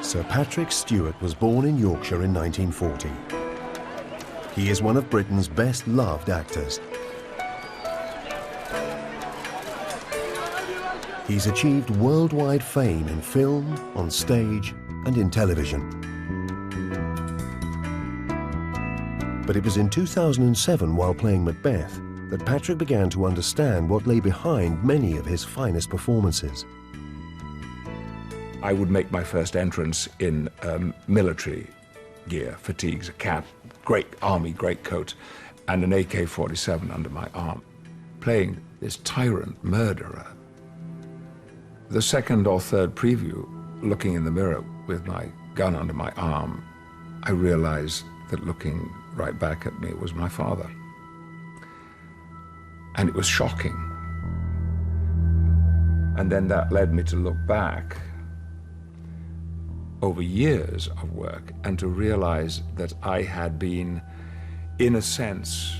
Sir Patrick Stewart was born in Yorkshire in 1940. He is one of Britain's best-loved actors. He's achieved worldwide fame in film, on stage, and in television. But it was in 2007, while playing Macbeth, that Patrick began to understand what lay behind many of his finest performances. I would make my first entrance in military gear, fatigues, a cap, great army greatcoat, and an AK-47 under my arm, playing this tyrant murderer. The second or third preview, looking in the mirror with my gun under my arm, I realized that looking right back at me was my father. And it was shocking. And then that led me to look back over years of work and to realize that I had been, in a sense,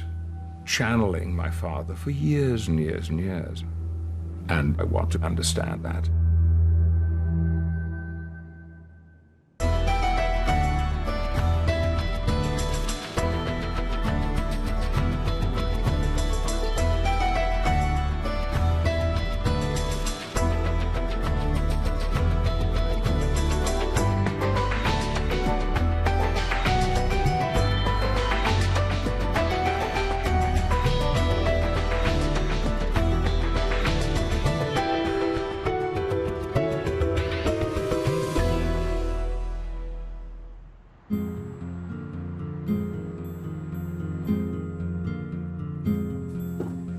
channeling my father for years and years and years. And I want to understand that.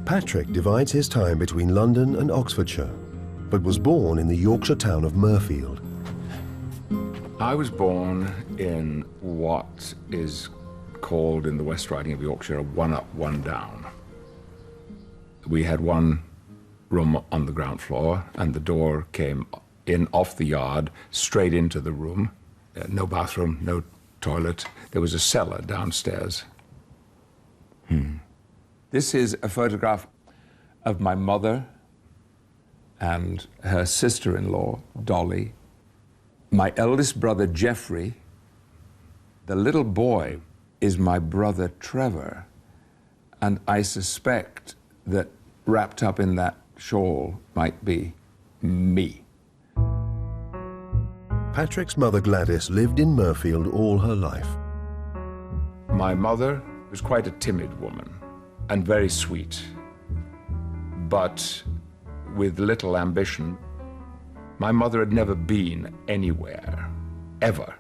Patrick divides his time between London and Oxfordshire, but was born in the Yorkshire town of Mirfield. I was born in what is called in the West Riding of Yorkshire a one-up, one-down. We had one room on the ground floor, and the door came in off the yard, straight into the room. No bathroom, no toilet. There was a cellar downstairs. This is a photograph of my mother and her sister-in-law, Dolly, my eldest brother, Geoffrey. The little boy is my brother, Trevor, and I suspect that wrapped up in that shawl might be me. Patrick's mother, Gladys, lived in Mirfield all her life. My mother was quite a timid woman and very sweet, but with little ambition. My mother had never been anywhere, ever.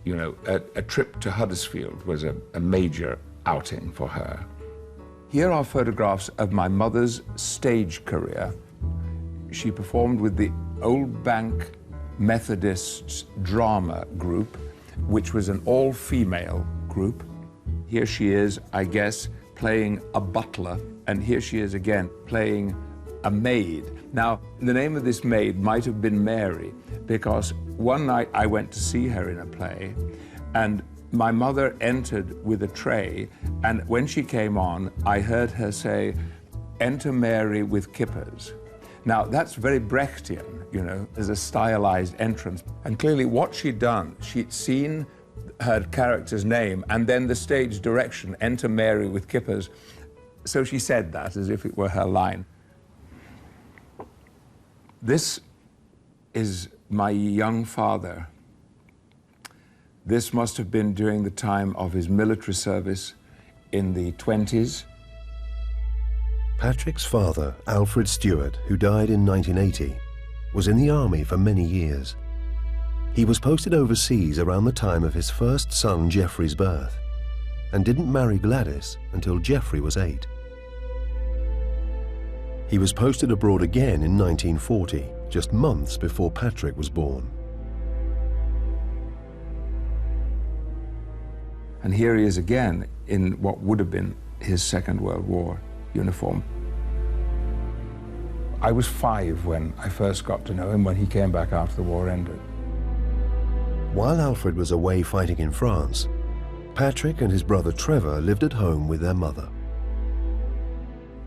You know, a trip to Huddersfield was a major outing for her. Here are photographs of my mother's stage career. She performed with the Old Bank Methodists drama group, which was an all-female group. Here she is, I guess, playing a butler, and here she is again, playing a maid. Now, the name of this maid might have been Mary, because one night I went to see her in a play, and my mother entered with a tray, and when she came on, I heard her say, "Enter Mary with kippers." Now, that's very Brechtian, you know, as a stylized entrance. And clearly what she'd done, she'd seen her character's name and then the stage direction, "Enter Mary with kippers." So she said that as if it were her line. This is my young father. This must have been during the time of his military service in the 20s. Patrick's father, Alfred Stewart, who died in 1980, was in the army for many years. He was posted overseas around the time of his first son, Geoffrey's birth, and didn't marry Gladys until Geoffrey was 8. He was posted abroad again in 1940, just months before Patrick was born. And here he is again in what would have been his Second World War uniform. I was 5 when I first got to know him, when he came back after the war ended. While Alfred was away fighting in France, Patrick and his brother Trevor lived at home with their mother.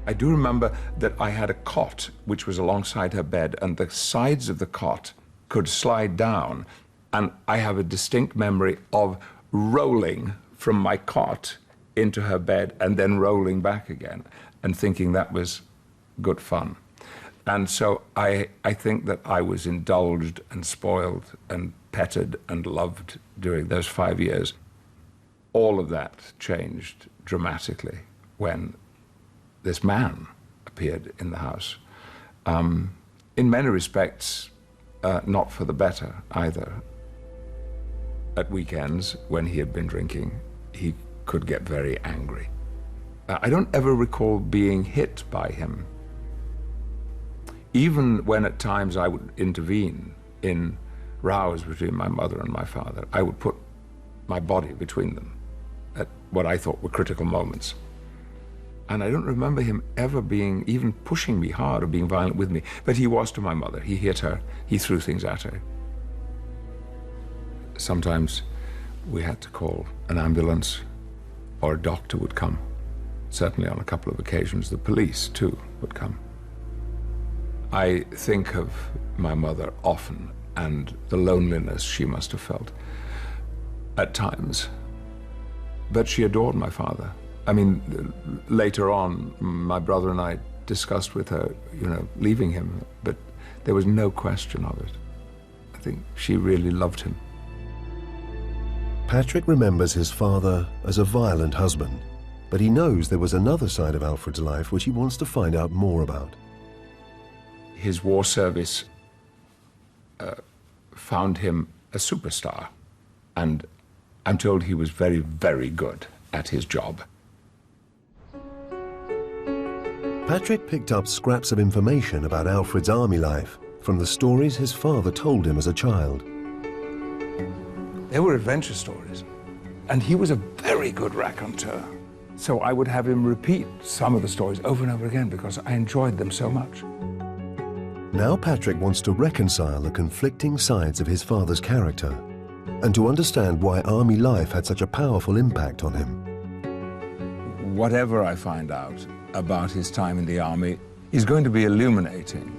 I do remember that I had a cot which was alongside her bed, and the sides of the cot could slide down, And I have a distinct memory of rolling from my cot into her bed and then rolling back again and thinking that was good fun. And so I think that I was indulged and spoiled and petted and loved during those 5 years. All of that changed dramatically when this man appeared in the house. In many respects, not for the better either. At weekends, when he had been drinking, he could get very angry. I don't ever recall being hit by him. Even when at times I would intervene in rows between my mother and my father, I would put my body between them at what I thought were critical moments. And I don't remember him ever being, even pushing me hard or being violent with me. But he was to my mother. He hit her. He threw things at her. Sometimes we had to call an ambulance or a doctor would come. Certainly on a couple of occasions, the police, too, would come. I think of my mother often and the loneliness she must have felt at times. But she adored my father. I mean, later on, my brother and I discussed with her, leaving him, but there was no question of it. I think she really loved him. Patrick remembers his father as a violent husband, but he knows there was another side of Alfred's life which he wants to find out more about. His war service found him a superstar, and I'm told he was very, very good at his job. Patrick picked up scraps of information about Alfred's army life from the stories his father told him as a child. They were adventure stories, and he was a very good raconteur. So I would have him repeat some of the stories over and over again because I enjoyed them so much. Now Patrick wants to reconcile the conflicting sides of his father's character and to understand why army life had such a powerful impact on him. Whatever I find out about his time in the army is going to be illuminating,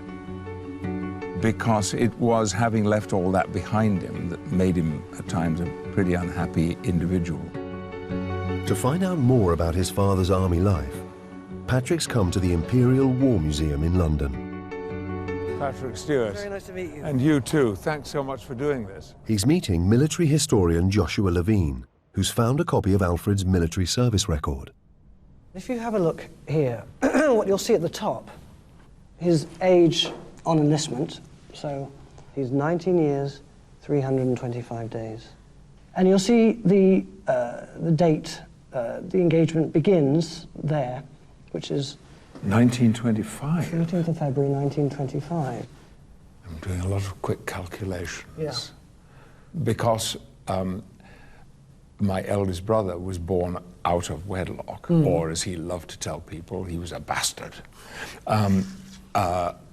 because it was having left all that behind him that made him at times a pretty unhappy individual. To find out more about his father's army life, Patrick's come to the Imperial War Museum in London. Patrick Stewart. Very nice to meet you. And you too. Thanks so much for doing this. He's meeting military historian Joshua Levine, who's found a copy of Alfred's military service record. If you have a look here, what you'll see at the top, his age on enlistment, so he's 19 years, 325 days. And you'll see the date, the engagement begins there, which is 1925. 13th of February, 1925. I'm doing a lot of quick calculations. Yeah. Because my eldest brother was born out of wedlock, or as he loved to tell people, he was a bastard.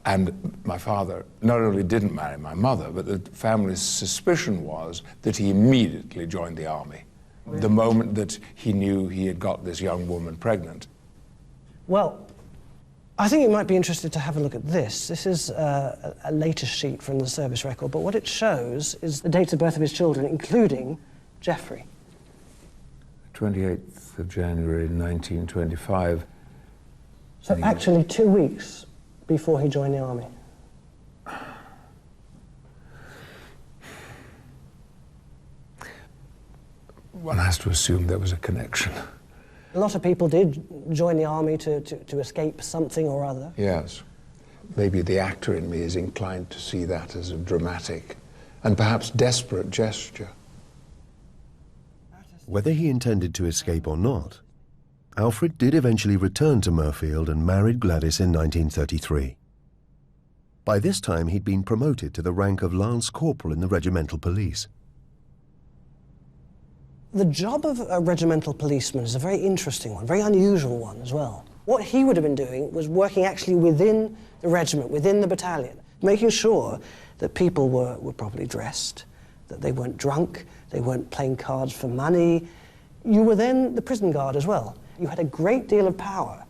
And my father not only didn't marry my mother, but the family's suspicion was that he immediately joined the army. Really? The moment that he knew he had got this young woman pregnant. Well, I think you might be interested to have a look at this. This is a later sheet from the service record, but what it shows is the dates of birth of his children, including Geoffrey. 28th of January, 1925. So actually 2 weeks before he joined the army. One has to assume there was a connection. A lot of people did join the army to escape something or other. Yes. Maybe the actor in me is inclined to see that as a dramatic and perhaps desperate gesture. Whether he intended to escape or not, Alfred did eventually return to Mirfield and married Gladys in 1933. By this time, he'd been promoted to the rank of Lance Corporal in the regimental police. The job of a regimental policeman is a very interesting one, very unusual one as well. What he would have been doing was working actually within the regiment, within the battalion, making sure that people were properly dressed, that they weren't drunk, they weren't playing cards for money. You were then the prison guard as well. You had a great deal of power.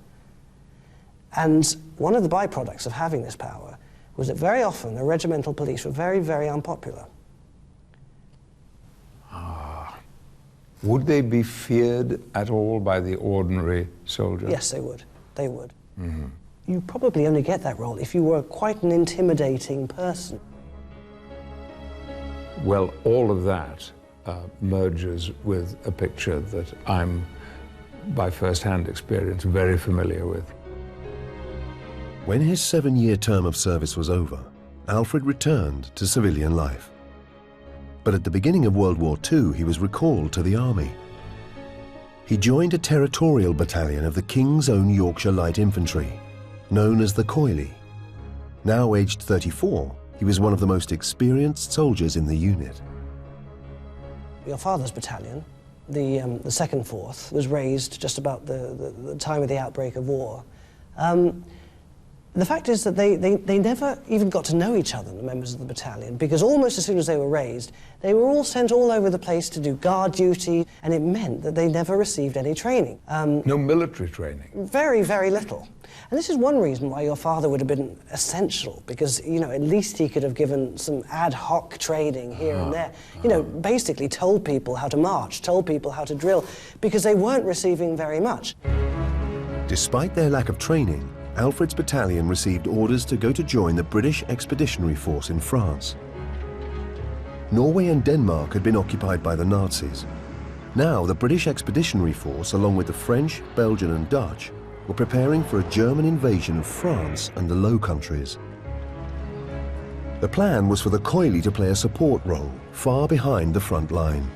And one of the byproducts of having this power was that very often the regimental police were very, very unpopular. Would they be feared at all by the ordinary soldier? Yes, they would. They would. Mm-hmm. You probably only get that role if you were quite an intimidating person. Well, all of that merges with a picture that I'm, by first-hand experience, very familiar with. When his 7-year term of service was over, Alfred returned to civilian life. But at the beginning of World War II, he was recalled to the army. He joined a territorial battalion of the King's Own Yorkshire Light Infantry, known as the Coily. Now aged 34, he was one of the most experienced soldiers in the unit. Your father's battalion, the 2nd Fourth, was raised just about the time of the outbreak of war. The fact is that they never even got to know each other, the members of the battalion, because almost as soon as they were raised, they were all sent all over the place to do guard duty, and it meant that they never received any training. No military training? Very, very little. And this is one reason why your father would have been essential, because, you know, at least he could have given some ad hoc training here and there. You know, basically told people how to march, told people how to drill, because they weren't receiving very much. Despite their lack of training, Alfred's battalion received orders to go to join the British Expeditionary Force in France. Norway and Denmark had been occupied by the Nazis. Now the British Expeditionary Force, along with the French, Belgian and Dutch, were preparing for a German invasion of France and the Low Countries. The plan was for the Coily to play a support role far behind the front line.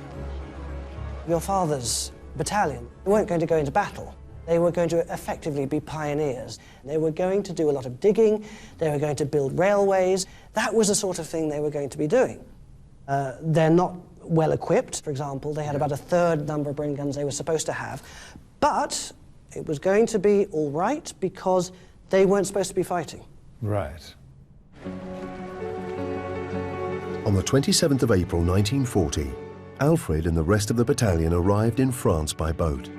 Your father's battalion weren't going to go into battle. They were going to effectively be pioneers. They were going to do a lot of digging, they were going to build railways. That was the sort of thing they were going to be doing. They're not well equipped, for example. They had about a third number of Bren guns they were supposed to have. But it was going to be all right because they weren't supposed to be fighting. Right. On the 27th of April 1940, Alfred and the rest of the battalion arrived in France by boat.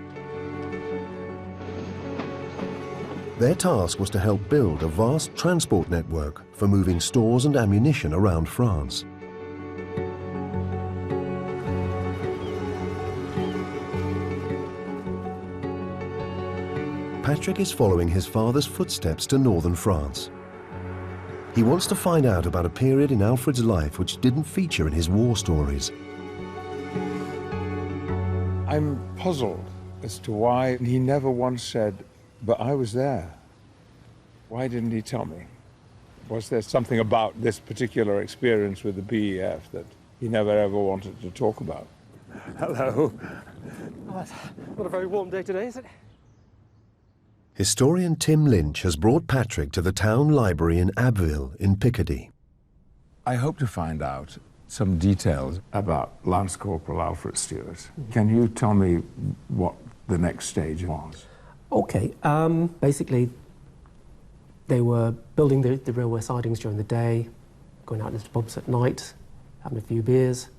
Their task was to help build a vast transport network for moving stores and ammunition around France. Patrick is following his father's footsteps to northern France. He wants to find out about a period in Alfred's life which didn't feature in his war stories. I'm puzzled as to why he never once said, "But I was there." Why didn't he tell me? Was there something about this particular experience with the BEF that he never ever wanted to talk about? Hello. Oh, what a very warm day today, is it? Historian Tim Lynch has brought Patrick to the town library in Abbeville in Picardy. I hope to find out some details about Lance Corporal Alfred Stewart. Can you tell me what the next stage was? Okay, basically they were building the railway sidings during the day, going out into pubs at night, having a few beers,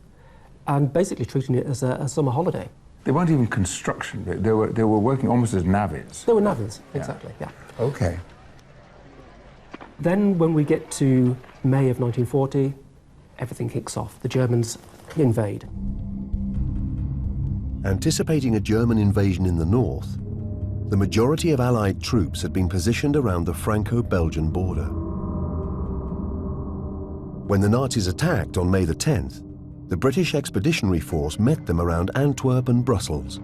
and basically treating it as a summer holiday. They weren't even construction, they were working almost as navvies. They were navvies, exactly, yeah. Okay. Then when we get to May of 1940, everything kicks off. The Germans invade. Anticipating a German invasion in the north, the majority of Allied troops had been positioned around the Franco-Belgian border. When the Nazis attacked on May the 10th, the British Expeditionary Force met them around Antwerp and Brussels.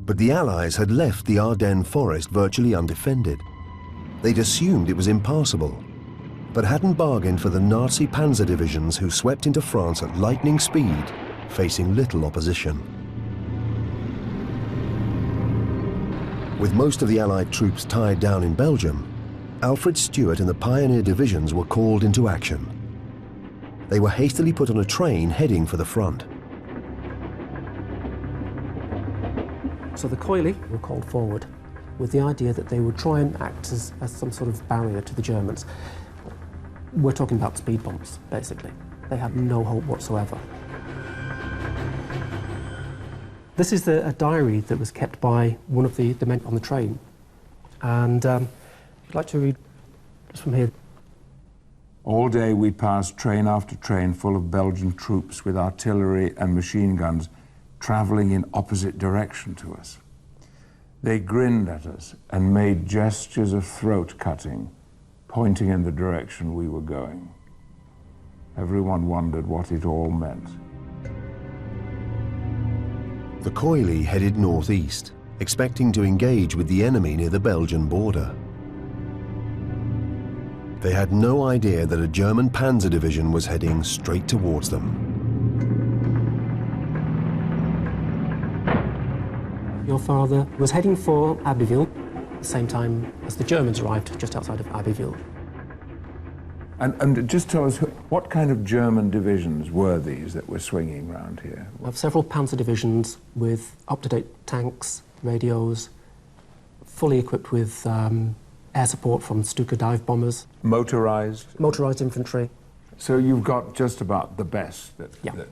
But the Allies had left the Ardennes forest virtually undefended. They'd assumed it was impassable, but hadn't bargained for the Nazi panzer divisions who swept into France at lightning speed, facing little opposition. With most of the Allied troops tied down in Belgium, Alfred Stewart and the Pioneer divisions were called into action. They were hastily put on a train heading for the front. So the Coily were called forward with the idea that they would try and act as some sort of barrier to the Germans. We're talking about speed bumps, basically. They had no hope whatsoever. This is a diary that was kept by one of the men on the train. And I'd like to read just from here. All day we passed train after train full of Belgian troops with artillery and machine guns traveling in opposite direction to us. They grinned at us and made gestures of throat cutting, pointing in the direction we were going. Everyone wondered what it all meant. The Coily headed northeast, expecting to engage with the enemy near the Belgian border. They had no idea that a German panzer division was heading straight towards them. Your father was heading for Abbeville at the same time as the Germans arrived just outside of Abbeville. And just tell us, what kind of German divisions were these that were swinging around here? We have several panzer divisions with up-to-date tanks, radios, fully equipped with air support from Stuka dive bombers. Motorized? Motorized infantry. So you've got just about the best that, Yeah. that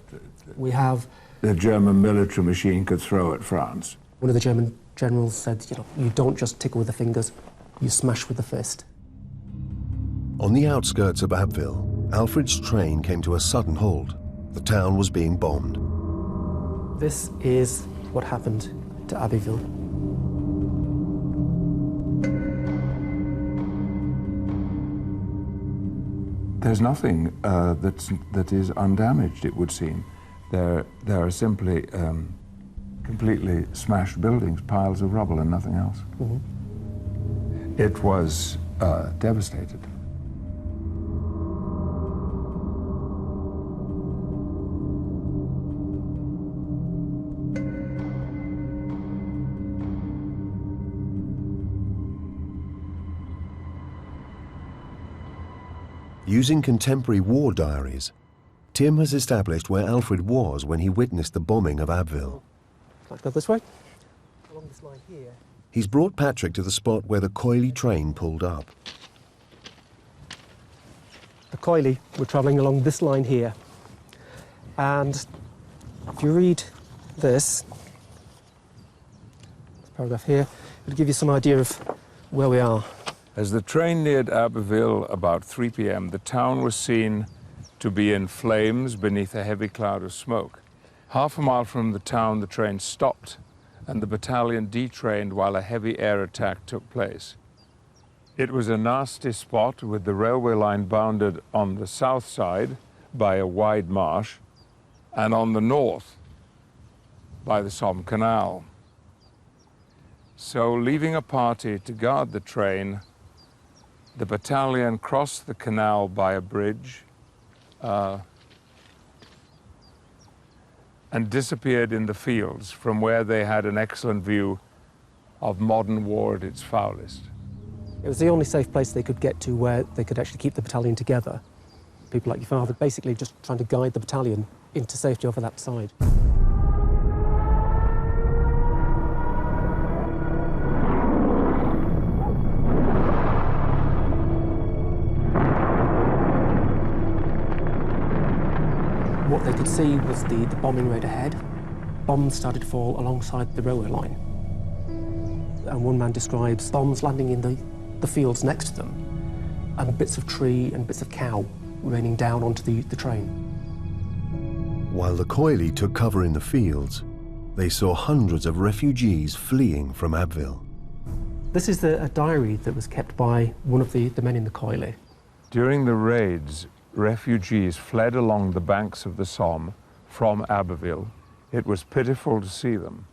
We have... the German military machine could throw at France. One of the German generals said, you don't just tickle with the fingers, you smash with the fist. On the outskirts of Abbeville, Alfred's train came to a sudden halt. The town was being bombed. This is what happened to Abbeville. There's nothing that is undamaged, it would seem. There are simply completely smashed buildings, piles of rubble and nothing else. Mm-hmm. It was devastated. Using contemporary war diaries, Tim has established where Alfred was when he witnessed the bombing of Abbeville. Let's go this way. Along this line here. He's brought Patrick to the spot where the Coily train pulled up. The Coily were travelling along this line here. And if you read this paragraph here, it'll give you some idea of where we are. As the train neared Abbeville about 3 p.m., the town was seen to be in flames beneath a heavy cloud of smoke. Half a mile from the town, the train stopped, and the battalion detrained while a heavy air attack took place. It was a nasty spot, with the railway line bounded on the south side by a wide marsh, and on the north by the Somme Canal. So, leaving a party to guard the train, the battalion crossed the canal by a bridge and disappeared in the fields, from where they had an excellent view of modern war at its foulest. It was the only safe place they could get to where they could actually keep the battalion together. People like your father basically just trying to guide the battalion into safety over that side. What they could see was the bombing raid ahead. Bombs started to fall alongside the railway line. And one man describes bombs landing in the fields next to them, and bits of tree and bits of cow raining down onto the train. While the Coily took cover in the fields, they saw hundreds of refugees fleeing from Abbeville. This is a diary that was kept by one of the men in the Coily. During the raids, refugees fled along the banks of the Somme from Abbeville. It was pitiful to see them.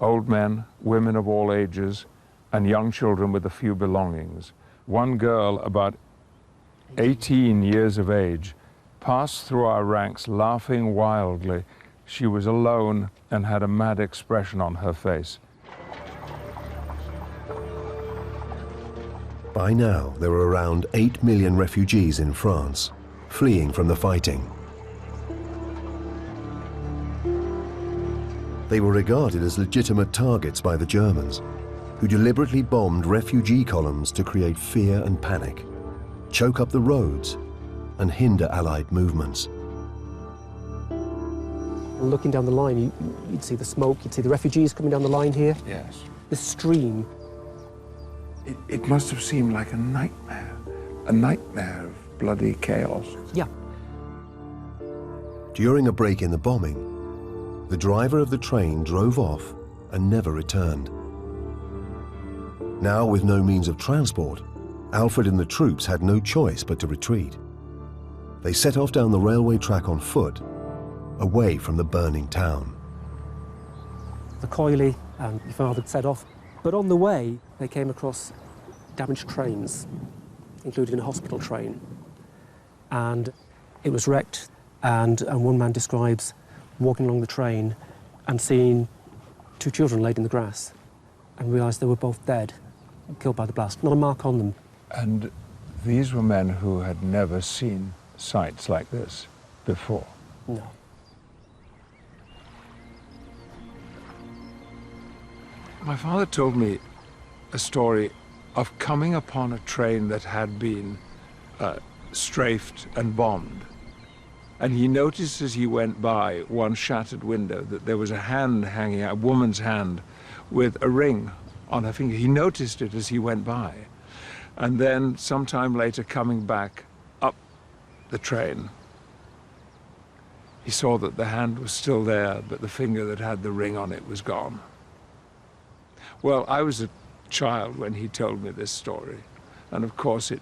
Old men, women of all ages, and young children with a few belongings. One girl, about 18 years of age, passed through our ranks laughing wildly. She was alone and had a mad expression on her face. By now, there were around 8 million refugees in France, fleeing from the fighting. They were regarded as legitimate targets by the Germans, who deliberately bombed refugee columns to create fear and panic, choke up the roads, and hinder Allied movements. Looking down the line, you'd see the smoke, you'd see the refugees coming down the line here. Yes. The stream. It must have seemed like a nightmare of bloody chaos. Yeah. During a break in the bombing, the driver of the train drove off and never returned. Now, with no means of transport, Alfred and the troops had no choice but to retreat. They set off down the railway track on foot, away from the burning town. The Coily and your father set off, but on the way they came across damaged trains, including a hospital train. And it was wrecked, and one man describes walking along the train and seeing two children laid in the grass and realised they were both dead, killed by the blast. Not a mark on them. And these were men who had never seen sights like this before. No. My father told me a story of coming upon a train that had been strafed and bombed. And he noticed as he went by one shattered window that there was a hand hanging out, a woman's hand, with a ring on her finger. He noticed it as he went by. And then sometime later, coming back up the train, he saw that the hand was still there, but the finger that had the ring on it was gone. Well, I was a child when he told me this story, and of course it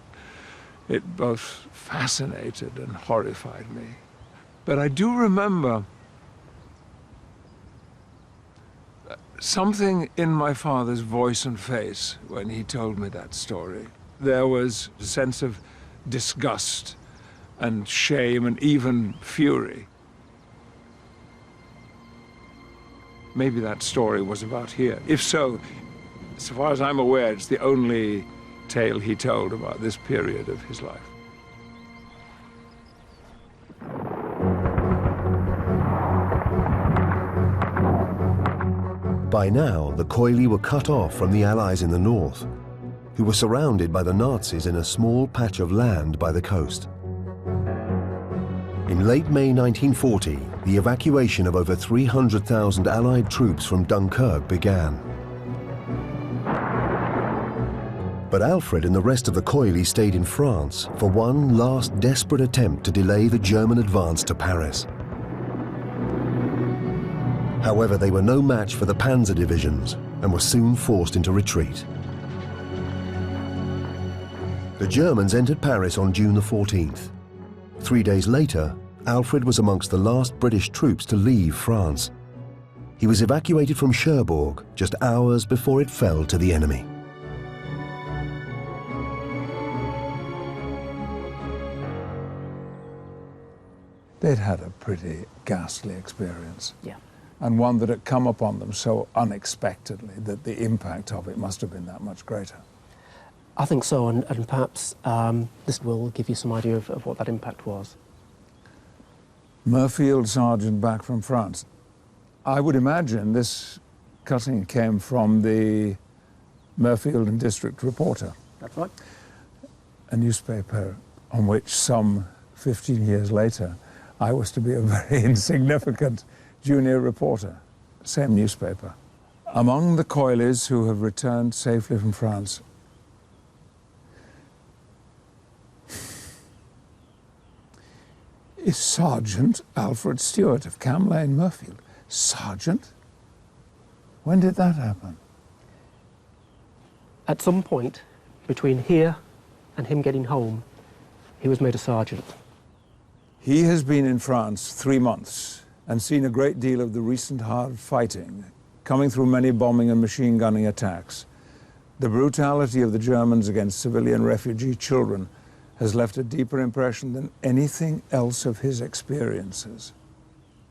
both fascinated and horrified me. But I do remember something in my father's voice and face when he told me that story. There was a sense of disgust and shame and even fury. Maybe that story was about here. If so, so far as I'm aware, it's the only tale he told about this period of his life. By now, the Coily were cut off from the Allies in the north, who were surrounded by the Nazis in a small patch of land by the coast. In late May 1940, the evacuation of over 300,000 Allied troops from Dunkirk began. But Alfred and the rest of the Coily stayed in France for one last desperate attempt to delay the German advance to Paris. However, they were no match for the panzer divisions and were soon forced into retreat. The Germans entered Paris on June the 14th. 3 days later, Alfred was amongst the last British troops to leave France. He was evacuated from Cherbourg just hours before it fell to the enemy. They'd had a pretty ghastly experience. Yeah. And one that had come upon them so unexpectedly that the impact of it must have been that much greater. I think so, and perhaps this will give you some idea of what that impact was. Murfield sergeant back from France. I would imagine this cutting came from the Murfield and District Reporter. That's right. A newspaper on which some 15 years later I was to be a very insignificant junior reporter. Same newspaper. Among the Coilies who have returned safely from France, is Sergeant Alfred Stewart of Cam Lane, Murfield. Sergeant? When did that happen? At some point between here and him getting home, he was made a sergeant. He has been in France 3 months and seen a great deal of the recent hard fighting, coming through many bombing and machine gunning attacks. The brutality of the Germans against civilian refugee children has left a deeper impression than anything else of his experiences.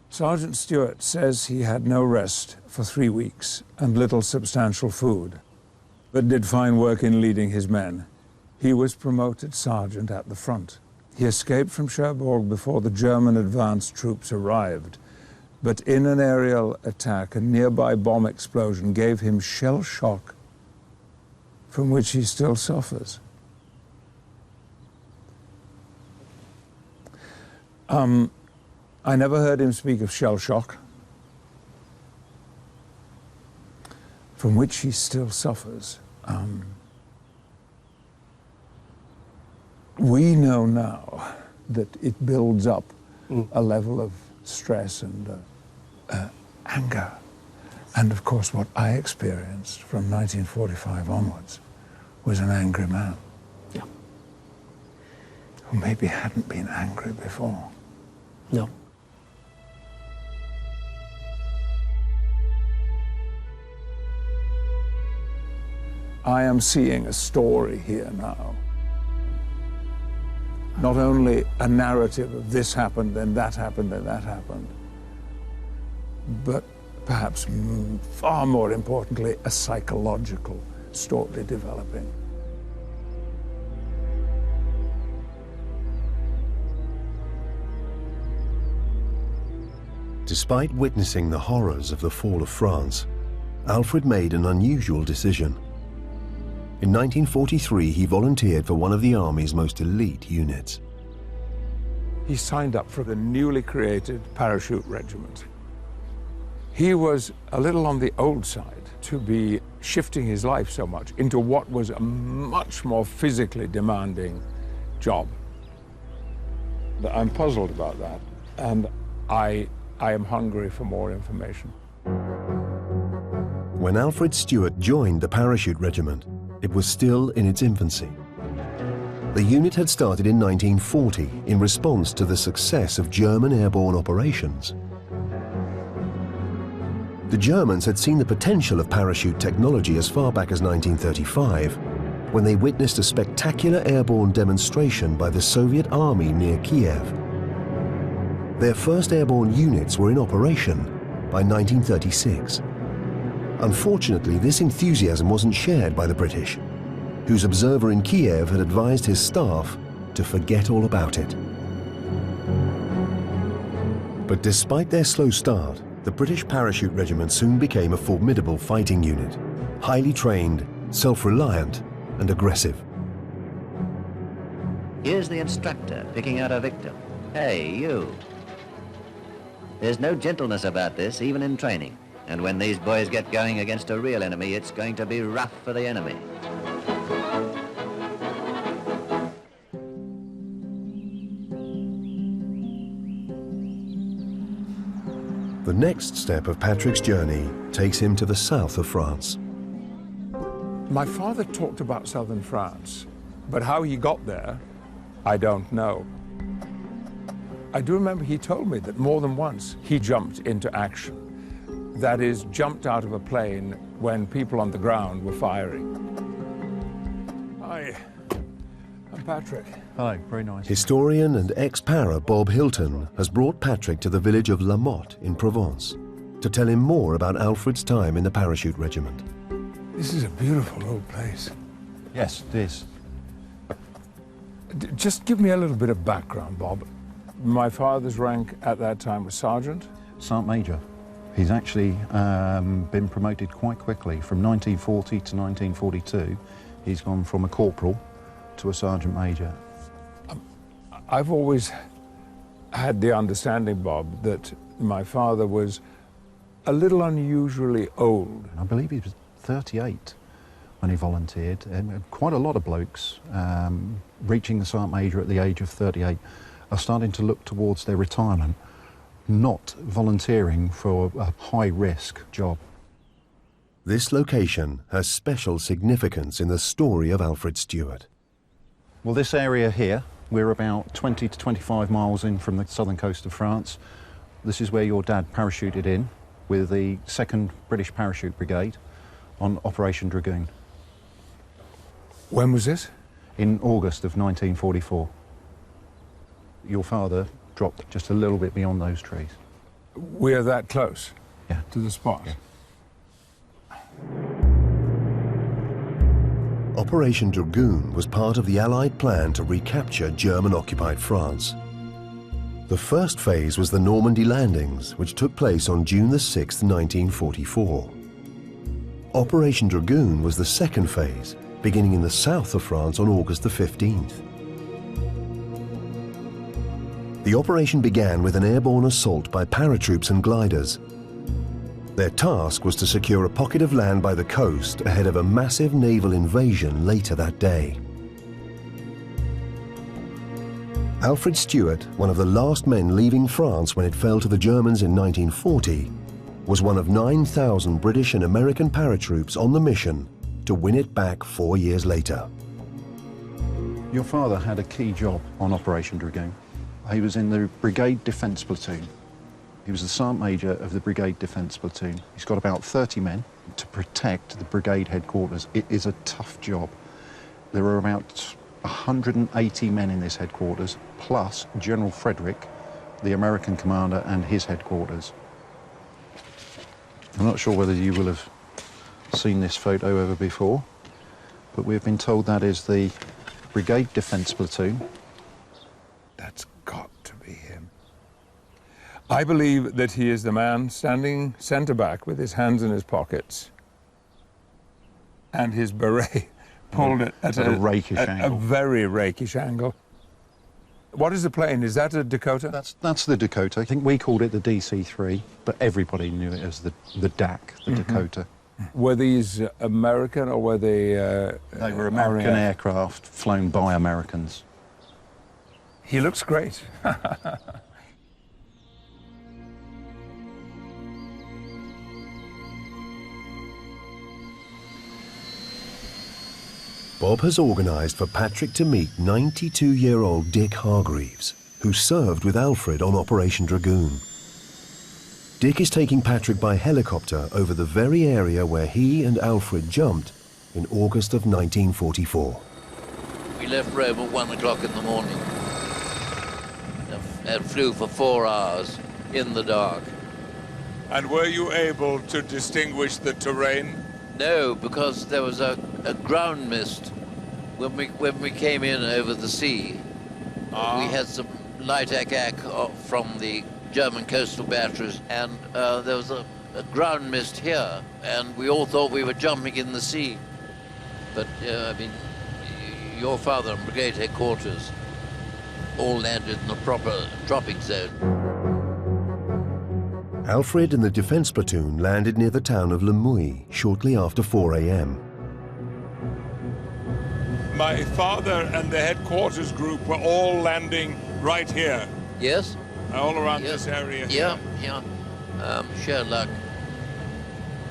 Sergeant Stewart says he had no rest for 3 weeks and little substantial food, but did fine work in leading his men. He was promoted sergeant at the front. He escaped from Cherbourg before the German advance troops arrived, but in an aerial attack, a nearby bomb explosion gave him shell shock, from which he still suffers. I never heard him speak of shell shock, from which he still suffers. We know now that it builds up a level of stress and anger. And of course, what I experienced from 1945 onwards was an angry man. Yeah. Who maybe hadn't been angry before. No. I am seeing a story here now. Not only a narrative of this happened, then that happened, then that happened, but perhaps far more importantly, a psychological story developing. Despite witnessing the horrors of the fall of France, Alfred made an unusual decision. In 1943, he volunteered for one of the Army's most elite units. He signed up for the newly created parachute regiment. He was a little on the old side to be shifting his life so much into what was a much more physically demanding job. I'm puzzled about that, and I am hungry for more information. When Alfred Stewart joined the parachute regiment, it was still in its infancy. The unit had started in 1940 in response to the success of German airborne operations. The Germans had seen the potential of parachute technology as far back as 1935, when they witnessed a spectacular airborne demonstration by the Soviet army near Kiev. Their first airborne units were in operation by 1936. Unfortunately, this enthusiasm wasn't shared by the British, whose observer in Kiev had advised his staff to forget all about it. But despite their slow start, the British Parachute Regiment soon became a formidable fighting unit, highly trained, self-reliant, and aggressive. Here's the instructor picking out a victim. Hey, you. There's no gentleness about this, even in training. And when these boys get going against a real enemy, it's going to be rough for the enemy. The next step of Patrick's journey takes him to the south of France. My father talked about southern France, but how he got there, I don't know. I do remember he told me that more than once he jumped into action. That is, jumped out of a plane when people on the ground were firing. Hi, I'm Patrick. Hello, very nice. Historian and ex-para Bob Hilton has brought Patrick to the village of La Motte in Provence to tell him more about Alfred's time in the parachute regiment. This is a beautiful old place. Yes, it is. Just give me a little bit of background, Bob. My father's rank at that time was sergeant. Sergeant Major. He's actually been promoted quite quickly. From 1940 to 1942, he's gone from a corporal to a sergeant major. I've always had the understanding, Bob, that my father was a little unusually old. I believe he was 38 when he volunteered, and quite a lot of blokes reaching the sergeant major at the age of 38 are starting to look towards their retirement, not volunteering for a high-risk job. This location has special significance in the story of Alfred Stewart. Well, this area here, we're about 20 to 25 miles in from the southern coast of France. This is where your dad parachuted in with the 2nd British Parachute Brigade on Operation Dragoon. When was this? In August of 1944. Your father dropped just a little bit beyond those trees. We're that close to the spot. Yeah. Operation Dragoon was part of the Allied plan to recapture German-occupied France. The first phase was the Normandy landings, which took place on June the 6th, 1944. Operation Dragoon was the second phase, beginning in the south of France on August the 15th. The operation began with an airborne assault by paratroops and gliders. Their task was to secure a pocket of land by the coast ahead of a massive naval invasion later that day. Alfred Stewart, one of the last men leaving France when it fell to the Germans in 1940, was one of 9,000 British and American paratroops on the mission to win it back 4 years later. Your father had a key job on Operation Dragoon. He was in the Brigade Defence Platoon. He was the Sergeant Major of the Brigade Defence Platoon. He's got about 30 men to protect the brigade headquarters. It is a tough job. There are about 180 men in this headquarters, plus General Frederick, the American commander, and his headquarters. I'm not sure whether you will have seen this photo ever before, but we've been told that is the Brigade Defence Platoon. That's got to be him. I believe that he is the man standing centre back with his hands in his pockets and his beret pulled at a rakish angle. A very rakish angle. What is the plane? Is that a Dakota? That's the Dakota. I think we called it the DC-3, but everybody knew it as the DAC, the Dakota. Were these American or were they... They were American aircraft flown by Americans. He looks great. Bob has organised for Patrick to meet 92-year-old Dick Hargreaves, who served with Alfred on Operation Dragoon. Dick is taking Patrick by helicopter over the very area where he and Alfred jumped in August of 1944. We left Rome at 1 o'clock in the morning and flew for 4 hours in the dark. And were you able to distinguish the terrain? No, because there was a ground mist when we came in over the sea. We had some light attack from the German coastal batteries, and there was a ground mist here, and we all thought we were jumping in the sea. But, I mean, your father and brigade headquarters all landed in the proper dropping zone. Alfred and the defence platoon landed near the town of Lemuy shortly after 4 a.m. My father and the headquarters group were all landing right here. Yes? All around this area here. Yeah. Sheer luck,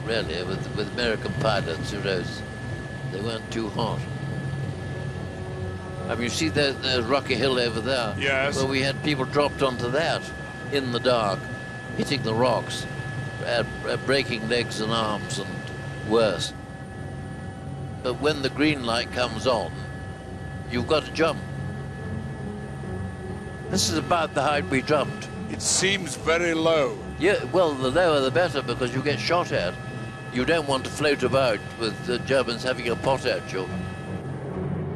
really, with American pilots, who knows, they weren't too hot. I mean, you see there's Rocky Hill over there? Yes. Well, we had people dropped onto that in the dark, hitting the rocks, breaking legs and arms and worse. But when the green light comes on, you've got to jump. This is about the height we jumped. It seems very low. Yeah, well, the lower the better, because you get shot at. You don't want to float about with the Germans having a pot at you.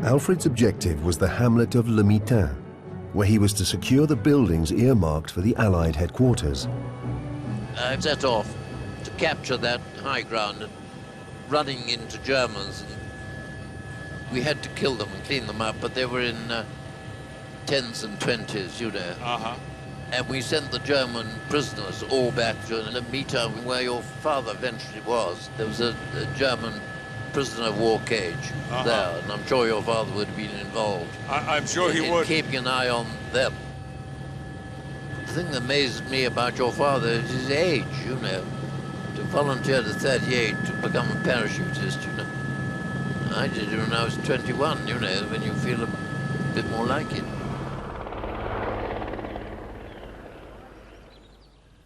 Alfred's objective was the hamlet of Le Mitain, where he was to secure the buildings earmarked for the Allied headquarters. I set off to capture that high ground, running into Germans. And we had to kill them and clean them up, but they were in 10s and 20s, you know. And we sent the German prisoners all back to Le Mitain, where your father eventually was. There was a German prisoner of war cage there, and I'm sure your father would have been involved. I'm sure he would. Keeping an eye on them. The thing that amazes me about your father is his age, you know. To volunteer to 38 to become a parachutist, you know. I did it when I was 21, you know, when you feel a bit more like it.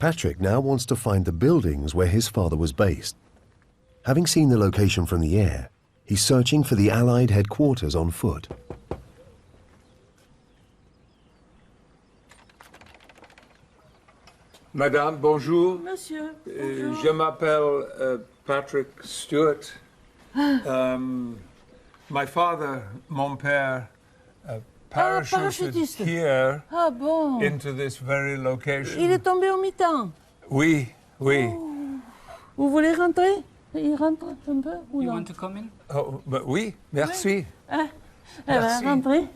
Patrick now wants to find the buildings where his father was based. Having seen the location from the air, he's searching for the Allied headquarters on foot. Madame, bonjour. Monsieur, Je m'appelle Patrick Stewart. My father, mon père, parachuted here into this very location. Il est tombé au mi-temps. Oui. Oh. Vous voulez rentrer? Il rentre un peu ou You non? want to come in? Oh, but oui, merci. Ah, rentrez.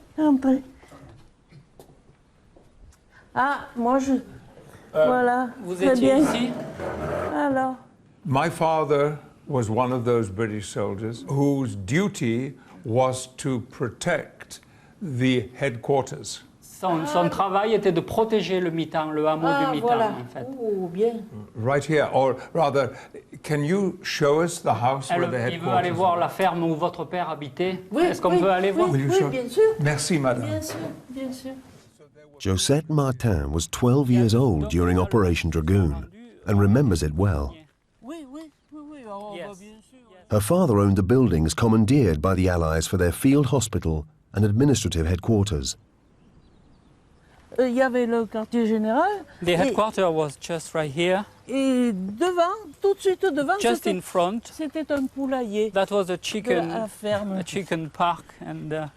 Ah, moi je... voilà, Vous très étiez bien. ici? Alors? My father was one of those British soldiers whose duty was to protect the headquarters. Son travail était de protéger le Mitan, le hameau du Mitan, voilà. en fait. Oh, bien. Right here, or rather, can you show us the house where the Il veut aller headquarters voir are? la ferme où votre père habitait. Oui, Est-ce qu'on oui, peut aller voir? oui, Will you oui, show- bien sûr. Merci, madame. Bien sûr, bien sûr. Josette Martin was 12 years old during Operation Dragoon and remembers it well. Oui, oui, oui, oui, on va bien sûr. Her father owned the buildings commandeered by the Allies for their field hospital and administrative headquarters. Il y avait le quartier général. The headquarters was just right here, Et devant, tout de suite devant, just in front. c'était un poulailler. That was de la ferme. a chicken park, and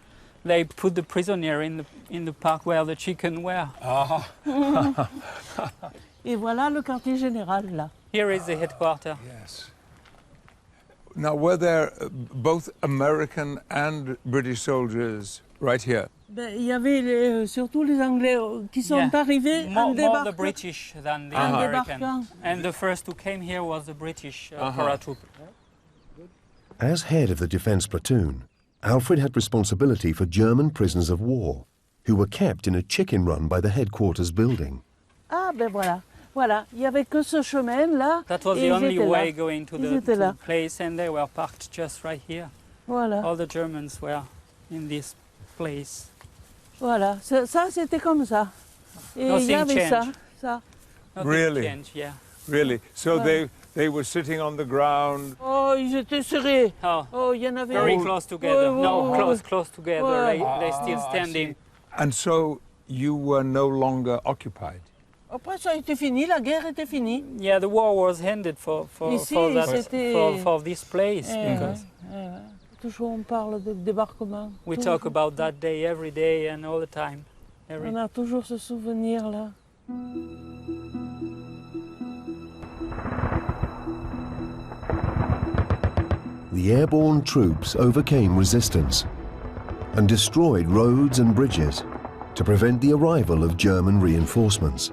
they put the prisoner in the park where the chicken were. Et voilà le quartier général là. Here is the headquarters. Yes. Now, were there both American and British soldiers right here? Ben, il y avait surtout les Anglais qui sont arrivés en More the débarquant. British than the En American. débarquant. And the first who came here was the British paratroop. As head of the defence platoon, Alfred had responsibility for German prisoners of war who were kept in a chicken run by the headquarters building. Ah ben voilà, voilà, il y avait que ce chemin là. That was et the ils only étaient way là. going to Ils the étaient là. place, and they were parked just right here. Voilà, All the Germans were in this place. voilà. Ça c'était comme ça. Et il y Nothing avait changed. ça. Nothing Really? changed, yeah. Really? So they were sitting on the ground. Oh, ils étaient serrés. Oh, Oh, il y en avait. very close together. Ouais, No, ouais, close, ouais. close together. Ouais. They still standing. And so you were no longer occupied. Après ça a été fini, la guerre était finie. Yeah, the war was ended for Ici, that, c'était- for this place, because ouais. Toujours on parle de débarquement. we Toujours. talk about that day every day and all the time. On a toujours ce souvenir là. The airborne troops overcame resistance and destroyed roads and bridges to prevent the arrival of German reinforcements.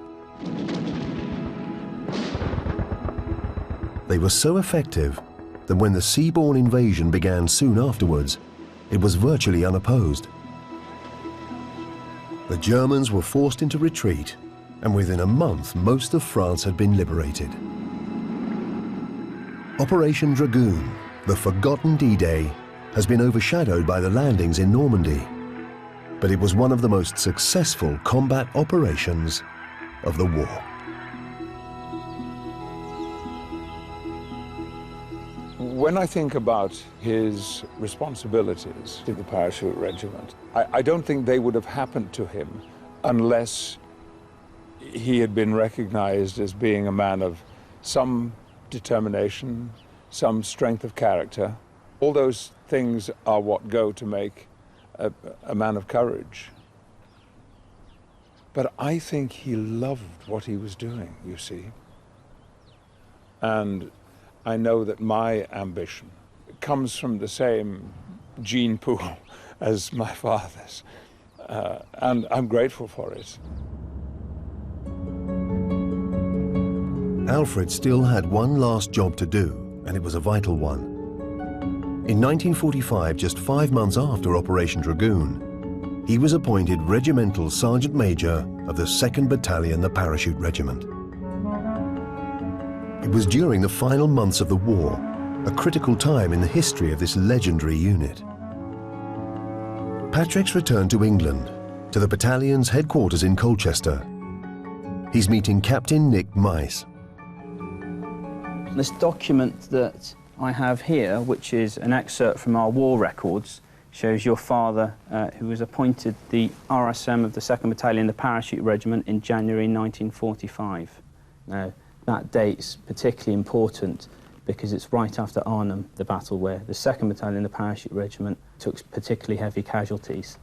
They were so effective that when the seaborne invasion began soon afterwards, it was virtually unopposed. The Germans were forced into retreat, and within a month most of France had been liberated. Operation Dragoon, the forgotten D-Day, has been overshadowed by the landings in Normandy, but it was one of the most successful combat operations of the war. When I think about his responsibilities to the parachute regiment, I don't think they would have happened to him unless he had been recognized as being a man of some determination, some strength of character. All those things are what go to make a man of courage. But I think he loved what he was doing, you see. And I know that my ambition comes from the same gene pool as my father's, and I'm grateful for it. Alfred still had one last job to do, and it was a vital one. In 1945, just 5 months after Operation Dragoon, he was appointed Regimental Sergeant Major of the 2nd Battalion, the Parachute Regiment. It was during the final months of the war, a critical time in the history of this legendary unit. Patrick's returned to England, to the battalion's headquarters in Colchester. He's meeting Captain Nick Mice. This document that I have here, which is an excerpt from our war records, shows your father, who was appointed the RSM of the 2nd Battalion, the Parachute Regiment, in January 1945. Now, that date's particularly important because it's right after Arnhem, the battle where the 2nd Battalion, the Parachute Regiment, took particularly heavy casualties.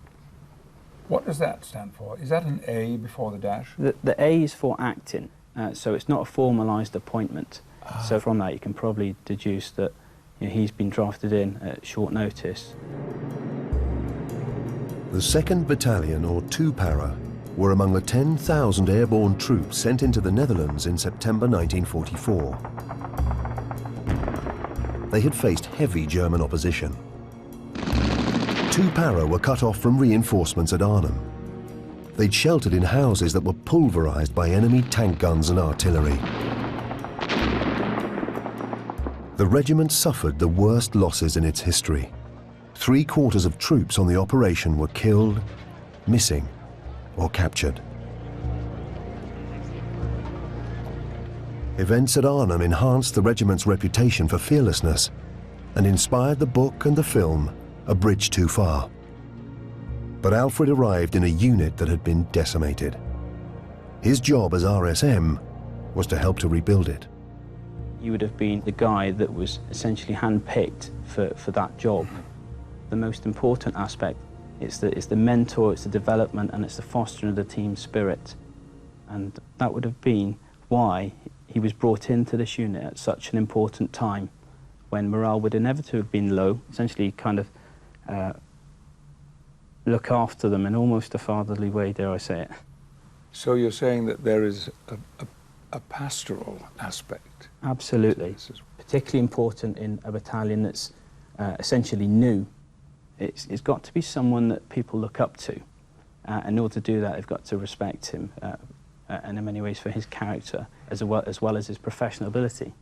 What does that stand for? Is that an A before the dash? The A is for acting, so it's not a formalised appointment. So from that you can probably deduce that he's been drafted in at short notice. The 2nd Battalion, or 2 Para, were among the 10,000 airborne troops sent into the Netherlands in September 1944. They had faced heavy German opposition. 2 Para were cut off from reinforcements at Arnhem. they'd sheltered in houses that were pulverized by enemy tank guns and artillery. The regiment suffered the worst losses in its history. 3/4 of troops on the operation were killed, missing, or captured. Events at Arnhem enhanced the regiment's reputation for fearlessness and inspired the book and the film A Bridge Too Far. But Alfred arrived in a unit that had been decimated. His job as RSM was to help to rebuild it. You would have been the guy that was essentially handpicked for that job. The most important aspect is the mentor, it's the development, and it's the fostering of the team spirit. And that would have been why he was brought into this unit at such an important time, when morale would inevitably have been low, essentially kind of look after them in almost a fatherly way, dare I say it. So you're saying that there is a pastoral aspect? Absolutely. Particularly important in a battalion that's essentially new. It's got to be someone that people look up to. In order to do that, they've got to respect him, and in many ways for his character, as well as his professional ability.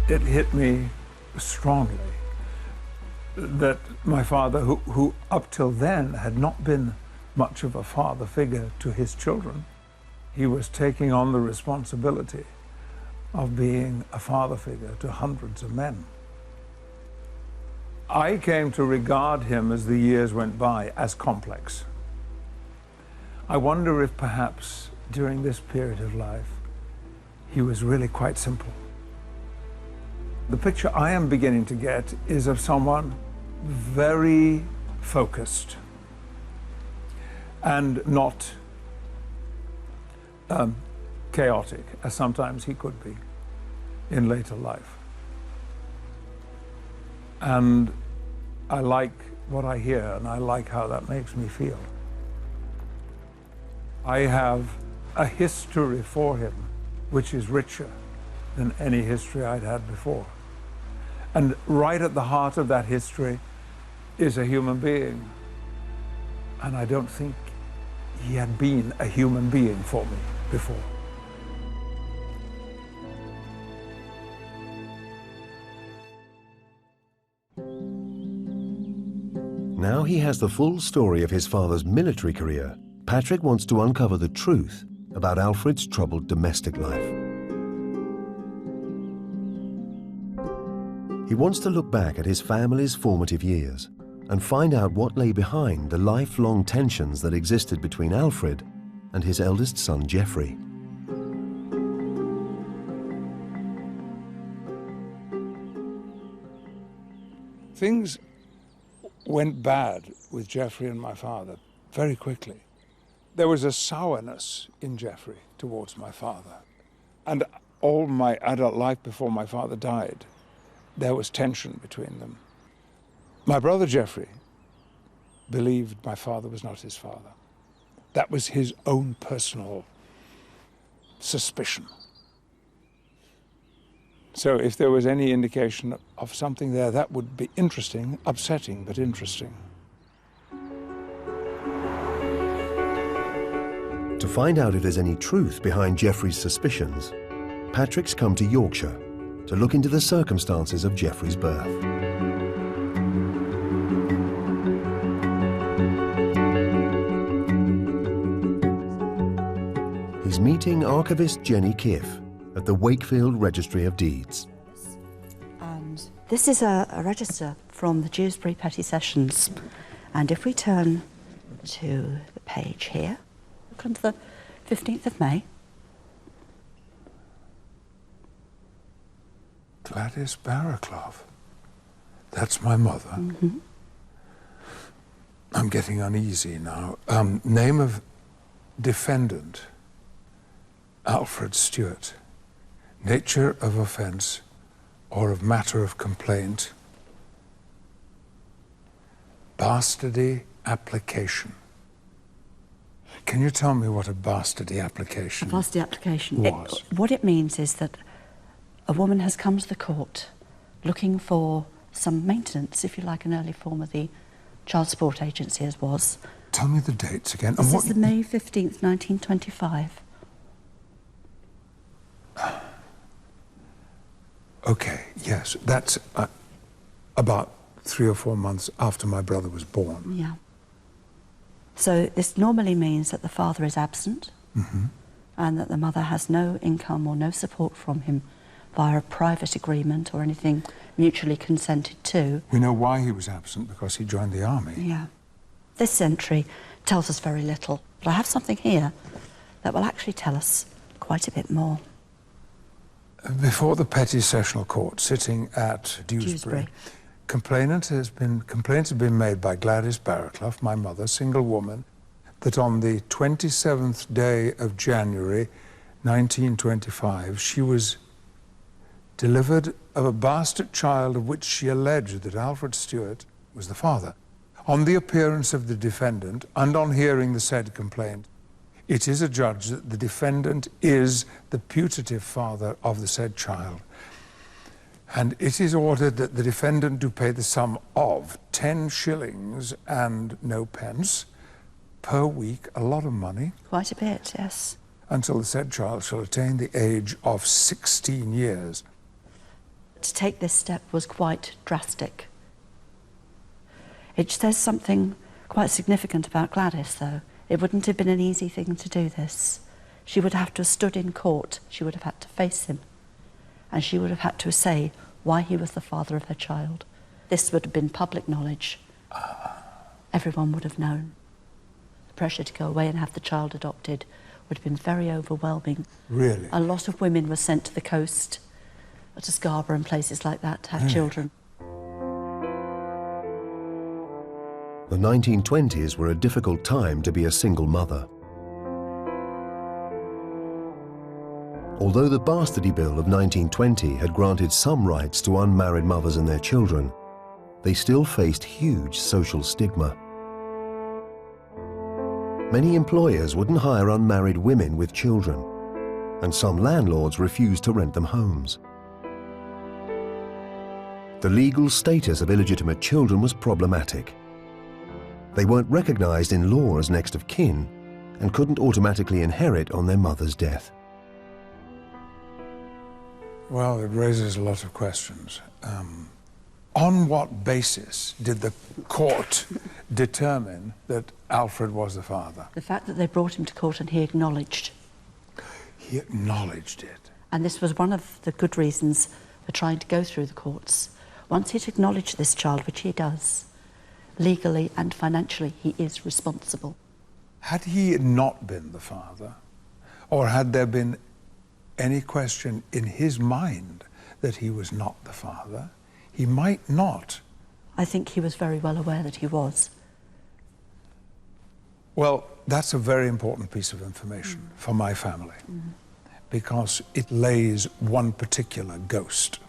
It hit me strongly that my father, who up till then had not been much of a father figure to his children, he was taking on the responsibility of being a father figure to hundreds of men. I came to regard him, as the years went by, as complex. I wonder if perhaps during this period of life he was really quite simple. The picture I am beginning to get is of someone very focused and not chaotic, as sometimes he could be in later life. And I like what I hear, and I like how that makes me feel. I have a history for him which is richer than any history I'd had before. And right at the heart of that history is a human being. And I don't think he had been a human being for me before. Now he has the full story of his father's military career. Patrick wants to uncover the truth about Alfred's troubled domestic life. He wants to look back at his family's formative years and find out what lay behind the lifelong tensions that existed between Alfred and his eldest son, Geoffrey. Things went bad with Geoffrey and my father very quickly. There was a sourness in Geoffrey towards my father. And all my adult life before my father died, there was tension between them. My brother Geoffrey believed my father was not his father. That was his own personal suspicion. So if there was any indication of something there, that would be interesting, upsetting, but interesting. To find out if there's any truth behind Geoffrey's suspicions, Patrick's come to Yorkshire to look into the circumstances of Geoffrey's birth. He's meeting Archivist Jenny Kiff at the Wakefield Registry of Deeds. And this is a register from the Dewsbury Petty Sessions. And if we turn to the page here, look under the 15th of May. Gladys Barraclough. That's my mother. Mm-hmm. I'm getting uneasy now. Name of defendant, Alfred Stewart. Nature of offence or of matter of complaint. Bastardy application. Can you tell me what a bastardy application A bastardy application. was? What it means is that a woman has come to the court looking for some maintenance, if you like, an early form of the child support agency as was. Tell me the dates again. This is the May 15th, 1925. Okay, yes, that's about 3 or 4 months after my brother was born. Yeah. So this normally means that the father is absent and that the mother has no income or no support from him via a private agreement or anything mutually consented to. We know why he was absent, because he joined the army. Yeah. This entry tells us very little, but I have something here that will actually tell us quite a bit more. Before the Petty Sessional Court, sitting at Dewsbury, complaints have been made by Gladys Barraclough, my mother, single woman, that on the 27th day of January 1925, she was delivered of a bastard child of which she alleged that Alfred Stewart was the father. On the appearance of the defendant, and on hearing the said complaint, it is adjudged that the defendant is the putative father of the said child. And it is ordered that the defendant do pay the sum of 10 shillings and no pence per week, a lot of money. Quite a bit, yes. Until the said child shall attain the age of 16 years. To take this step was quite drastic. It says something quite significant about Gladys, though. It wouldn't have been an easy thing to do this. She would have to have stood in court, she would have had to face him, and she would have had to say why he was the father of her child. This would have been public knowledge. Everyone would have known. The pressure to go away and have the child adopted would have been very overwhelming. Really? A lot of women were sent to the coast, to Scarborough and places like that, to have children. The 1920s were a difficult time to be a single mother. Although the Bastardy Bill of 1920 had granted some rights to unmarried mothers and their children, they still faced huge social stigma. Many employers wouldn't hire unmarried women with children, and some landlords refused to rent them homes. The legal status of illegitimate children was problematic. They weren't recognized in law as next of kin and couldn't automatically inherit on their mother's death. Well, it raises a lot of questions. On what basis did the court determine that Alfred was the father? The fact that they brought him to court and he acknowledged. He acknowledged it. And this was one of the good reasons for trying to go through the courts. Once he'd acknowledged this child, which he does, legally and financially, he is responsible. Had he not been the father, or had there been any question in his mind that he was not the father, he might not. I think he was very well aware that he was. Well, that's a very important piece of information for my family, because it lays one particular ghost,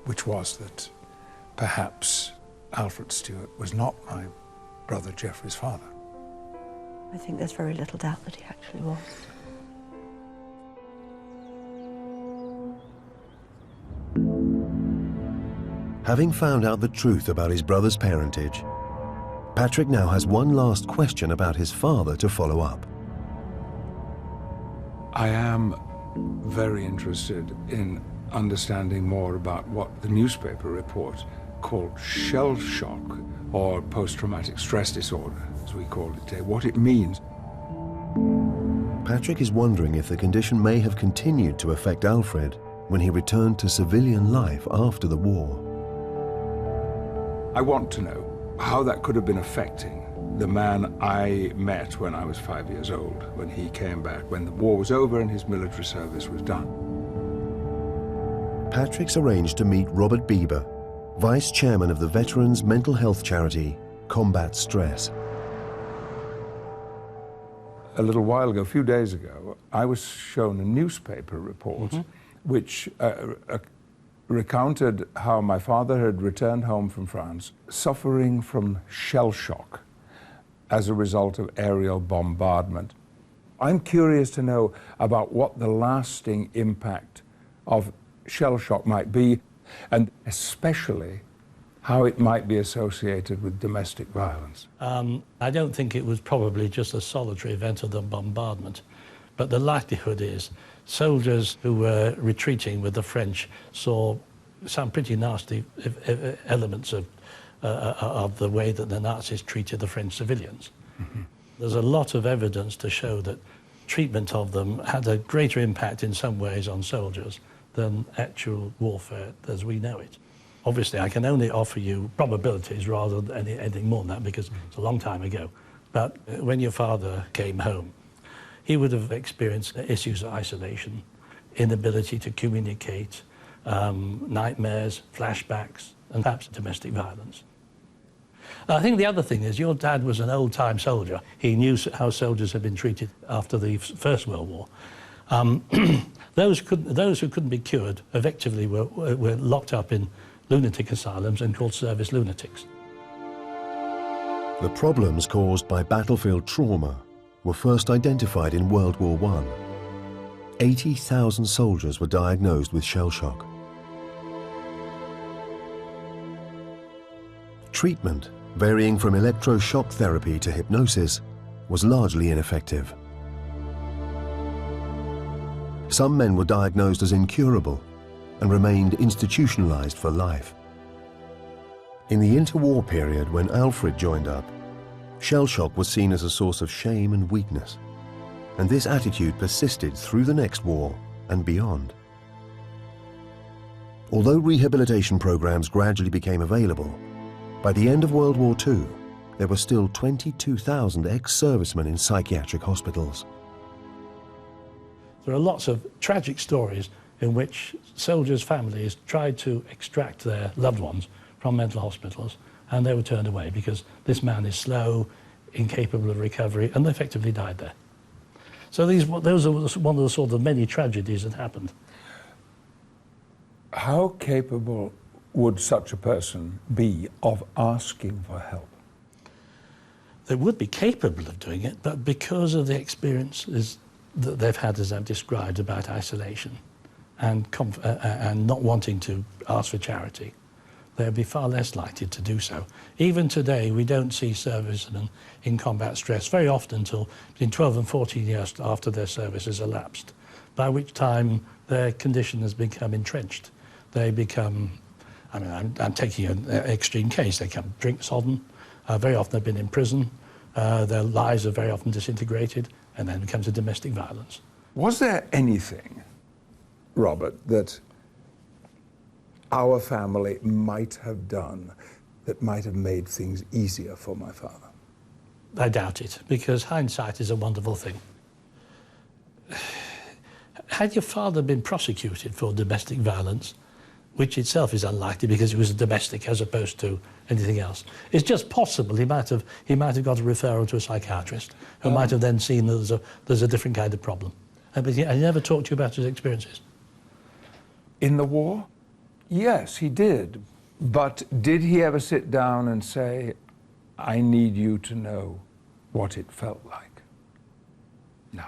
which was that perhaps Alfred Stewart was not my brother Geoffrey's father. I think there's very little doubt that he actually was. Having found out the truth about his brother's parentage, Patrick now has one last question about his father to follow up. I am very interested in understanding more about what the newspaper report called shell shock, or post-traumatic stress disorder, as we call it today, what it means. Patrick is wondering if the condition may have continued to affect Alfred when he returned to civilian life after the war. I want to know how that could have been affecting the man I met when I was 5 years old, when he came back, when the war was over and his military service was done. Patrick's arranged to meet Robert Bieber, Vice Chairman of the Veterans Mental Health Charity, Combat Stress. A little while ago, a few days ago, I was shown a newspaper report which recounted how my father had returned home from France, suffering from shell shock as a result of aerial bombardment. I'm curious to know about what the lasting impact of shell shock might be, and especially how it might be associated with domestic violence? I don't think it was probably just a solitary event of the bombardment, but the likelihood is soldiers who were retreating with the French saw some pretty nasty elements of the way that the Nazis treated the French civilians. Mm-hmm. There's a lot of evidence to show that treatment of them had a greater impact in some ways on soldiers than actual warfare as we know it. Obviously, I can only offer you probabilities rather than anything more than that because it's a long time ago. But when your father came home, he would have experienced issues of isolation, inability to communicate, nightmares, flashbacks, and perhaps domestic violence. I think the other thing is your dad was an old-time soldier. He knew how soldiers had been treated after the First World War. Those who couldn't be cured effectively were locked up in lunatic asylums and called service lunatics. The problems caused by battlefield trauma were first identified in World War I. 80,000 soldiers were diagnosed with shell shock. Treatment, varying from electroshock therapy to hypnosis, was largely ineffective. Some men were diagnosed as incurable and remained institutionalized for life. In the interwar period when Alfred joined up, shell shock was seen as a source of shame and weakness, and this attitude persisted through the next war and beyond. Although rehabilitation programs gradually became available, by the end of World War II, there were still 22,000 ex-servicemen in psychiatric hospitals. There are lots of tragic stories in which soldiers' families tried to extract their loved ones from mental hospitals, and they were turned away because this man is slow, incapable of recovery, and they effectively died there. So those are one of the sort of many tragedies that happened. How capable would such a person be of asking for help? They would be capable of doing it, but because of the experiences that they've had, as I've described, about isolation and not wanting to ask for charity, they'd be far less likely to do so. Even today, we don't see servicemen in combat stress very often until between 12 and 14 years after their service has elapsed, by which time their condition has become entrenched. They become, I mean, I'm taking an extreme case, they become drink-sodden, very often they've been in prison, their lives are very often disintegrated, and then it comes to domestic violence. Was there anything, Robert, that our family might have done that might have made things easier for my father? I doubt it, because hindsight is a wonderful thing. Had your father been prosecuted for domestic violence, which itself is unlikely because it was domestic as opposed to anything else, it's just possible he might have got a referral to a psychiatrist who might have then seen that there's a different kind of problem. But he never talked to you about his experiences. In the war? Yes, he did. But did he ever sit down and say, I need you to know what it felt like? No.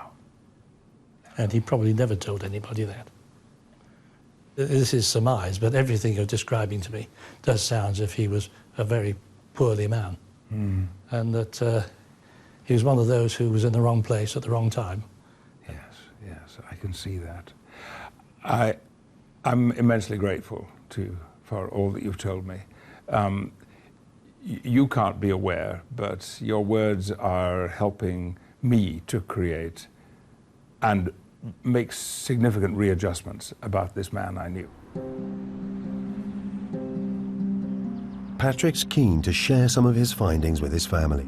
And he probably never told anybody that. This is surmise, but everything you're describing to me does sound as if he was a very poorly man. Mm. And that he was one of those who was in the wrong place at the wrong time. Yes, I can see that. I'm immensely grateful for all that you've told me. You can't be aware, but your words are helping me to create and make significant readjustments about this man I knew. Patrick's keen to share some of his findings with his family.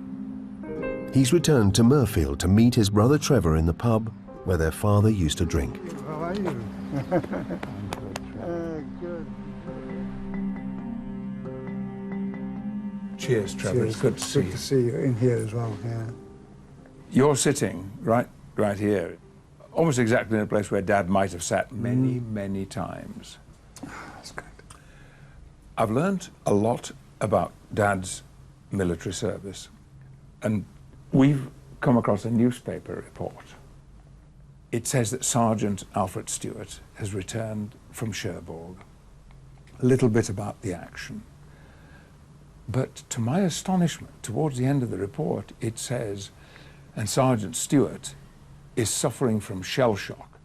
He's returned to Mirfield to meet his brother Trevor in the pub where their father used to drink. How are you? Good. Cheers, Trevor. Cheers. It's good to see you. Good to see you in here as well, yeah. You're sitting right here, almost exactly in a place where Dad might have sat many times. That's good. I've learned a lot about Dad's military service, and we've come across a newspaper report. It says that Sergeant Alfred Stewart has returned from Cherbourg. A little bit about the action. But to my astonishment, towards the end of the report, it says, and Sergeant Stewart is suffering from shell shock.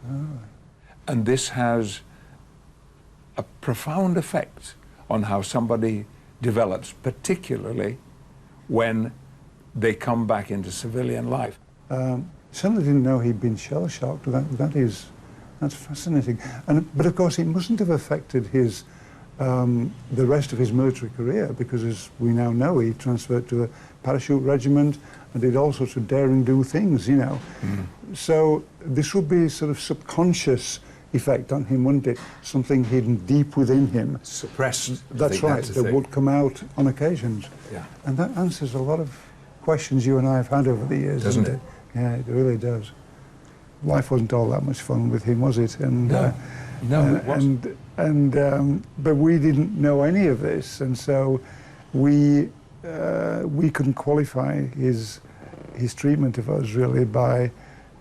Oh. And this has a profound effect on how somebody develops, particularly when they come back into civilian life. Certainly didn't know he'd been shell-shocked. That's fascinating. But of course, it mustn't have affected his the rest of his military career, because as we now know, he transferred to a parachute regiment and did all sorts of daring-do things, you know. Mm. So this would be sort of subconscious effect on him, wouldn't it? Something hidden deep within him. Suppressed. That's right, that would come out on occasions. Yeah. And that answers a lot of questions you and I have had over the years, doesn't it? Yeah, it really does. Life wasn't all that much fun with him, was it? And, no, it wasn't. But we didn't know any of this, and so we couldn't qualify his treatment of us really by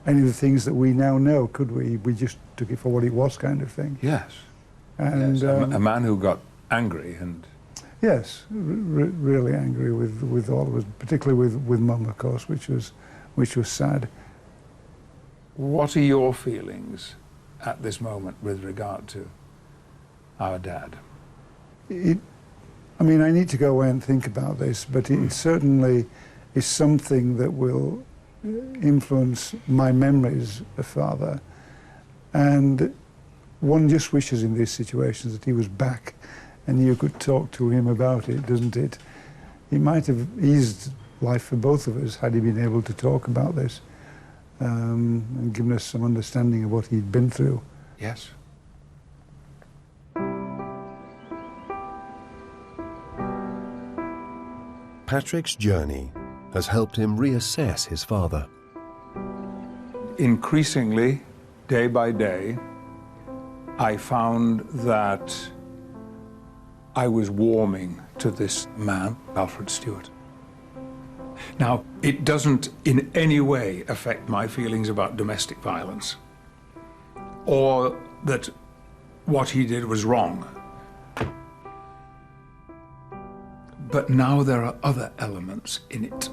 any of the things that we now know, could we? We just took it for what it was, kind of thing. Yes. And yes. A man who got angry and. Yes, really angry with all of us, particularly with Mum, of course, which was sad. What are your feelings at this moment with regard to our dad? I mean, I need to go away and think about this, but it certainly is something that will influence my memories of Father. And one just wishes in these situations that he was back and you could talk to him about it, doesn't it? It might have eased life for both of us had he been able to talk about this and given us some understanding of what he'd been through. Yes. Patrick's journey has helped him reassess his father. Increasingly, day by day, I found that I was warming to this man, Alfred Stewart. Now, it doesn't in any way affect my feelings about domestic violence, or that what he did was wrong. But now there are other elements in it,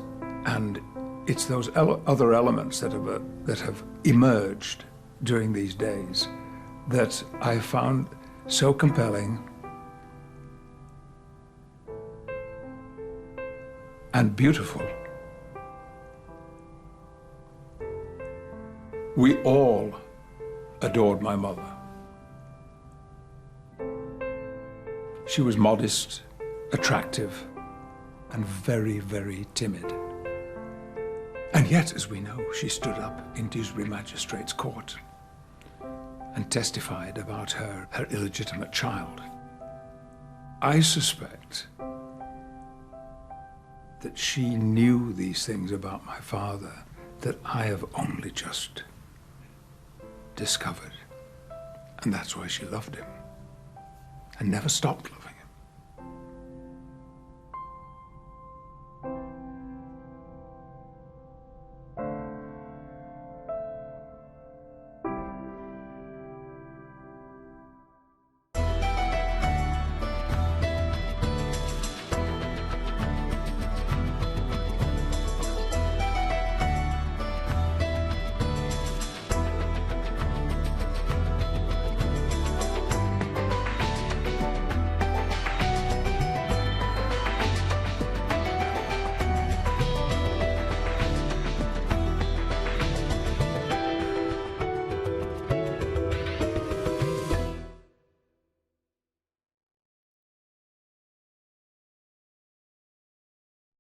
and it's those other elements that have emerged during these days that I found so compelling and beautiful. We all adored my mother. She was modest, attractive, and very, very timid. And yet, as we know, she stood up in Dewsbury Magistrates' Court and testified about her illegitimate child. I suspect that she knew these things about my father that I have only just discovered. And that's why she loved him and never stopped loving him.